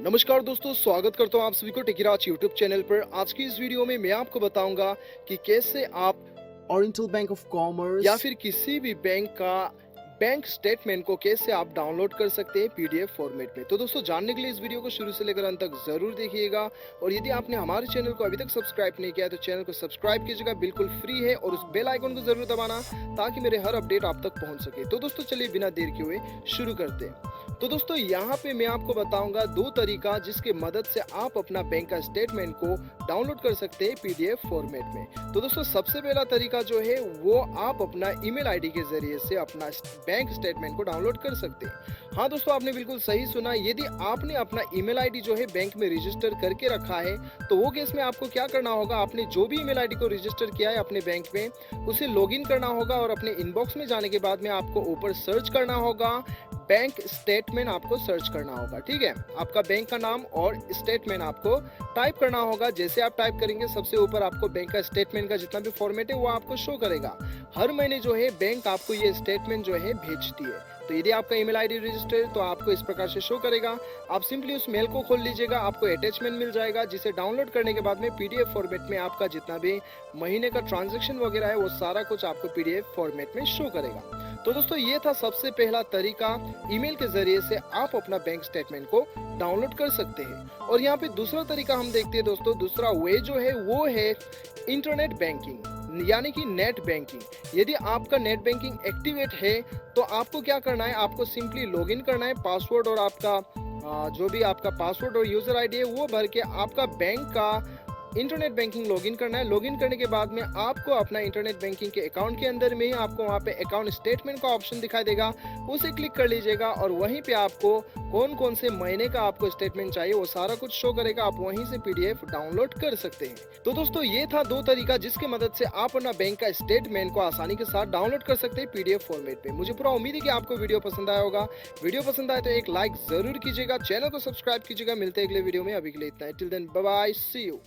नमस्कार दोस्तों, स्वागत करता हूं आप सभी को टेकीराज यूट्यूब चैनल पर। आज की इस वीडियो में मैं आपको बताऊंगा कि कैसे आप Oriental Bank of या Commerce फिर किसी भी बैंक का बैंक स्टेटमेंट को कैसे आप डाउनलोड कर सकते हैं पीडीएफ फॉर्मेट में। तो दोस्तों, जानने के लिए इस वीडियो को शुरू से लेकर अंत तक जरूर देखिएगा। और यदि आपने हमारे चैनल को अभी तक सब्सक्राइब नहीं किया तो चैनल को सब्सक्राइब कीजिएगा, बिल्कुल फ्री है। और उस बेल आइकन को जरूर दबाना ताकि मेरे हर अपडेट आप तक पहुंच सके। तो दोस्तों, चलिए बिना देर किए हुए शुरू करते हैं। तो दोस्तों, यहाँ पे मैं आपको बताऊंगा दो तरीका जिसके मदद से आप अपना बैंक का स्टेटमेंट को डाउनलोड कर सकते हैं पीडीएफ फॉर्मेट में। तो दोस्तों, सबसे पहला तरीका जो है वो आप अपना ईमेल आईडी के जरिए से अपना बैंक स्टेटमेंट को डाउनलोड कर सकते हैं। हाँ दोस्तों, आपने बिल्कुल सही सुना। यदि आपने अपना ईमेल आईडी जो है बैंक में रजिस्टर करके रखा है तो वो केस में आपको क्या करना होगा, आपने जो भी ईमेल आईडी को रजिस्टर किया है अपने बैंक में उसे लॉगिन करना होगा। और अपने इनबॉक्स में जाने के बाद में आपको ऊपर सर्च करना होगा, बैंक स्टेटमेंट आपको सर्च करना होगा। ठीक है, आपका बैंक का नाम और स्टेटमेंट आपको टाइप करना होगा। जैसे आप टाइप करेंगे सबसे ऊपर आपको बैंक का स्टेटमेंट का जितना भी फॉर्मेट है वो आपको शो करेगा। हर महीने जो है बैंक आपको ये स्टेटमेंट जो है भेजती है। तो यदि आपका ईमेल आईडी रजिस्टर है तो आपको इस प्रकार से शो करेगा। आप सिंपली उस मेल को खोल लीजिएगा, आपको अटैचमेंट मिल जाएगा जिसे डाउनलोड करने के बाद में पीडीएफ फॉर्मेट में आपका जितना भी महीने का ट्रांजैक्शन वगैरह है वो सारा कुछ आपको पीडीएफ फॉर्मेट में शो करेगा। तो दोस्तों, ये था सबसे पहला तरीका, ईमेल के जरिए से आप अपना बैंक स्टेटमेंट को डाउनलोड कर सकते हैं। और यहाँ पे दूसरा तरीका हम देखते हैं दोस्तों। दूसरा वे जो है वो है इंटरनेट बैंकिंग, यानी कि नेट बैंकिंग। यदि आपका नेट बैंकिंग एक्टिवेट है तो आपको क्या करना है, आपको सिंपली लॉगिन करना है। पासवर्ड और आपका जो भी आपका पासवर्ड और यूजर आईडी है वो भर के आपका बैंक का इंटरनेट बैंकिंग लॉगिन करना है। लॉगिन करने के बाद में आपको अपना इंटरनेट बैंकिंग के अकाउंट के अंदर में ही आपको वहाँ पे अकाउंट स्टेटमेंट का ऑप्शन दिखाई देगा, उसे क्लिक कर लीजिएगा। और वहीं पे आपको कौन कौन से महीने का आपको स्टेटमेंट चाहिए वो सारा कुछ शो करेगा। आप वहीं से पीडीएफ डाउनलोड कर सकते हैं। तो दोस्तों, ये था दो तरीका जिसके मदद से आप अपना बैंक का स्टेटमेंट को आसानी के साथ डाउनलोड कर सकते हैं पीडीएफ फॉर्मेट में। मुझे पूरा उम्मीद है कि आपको वीडियो पसंद आया होगा। वीडियो पसंद आए तो एक लाइक जरूर कीजिएगा, चैनल को सब्सक्राइब कीजिएगा। मिलते हैं अगले वीडियो में, अभी के लिए इतना है। Till then bye bye, see you.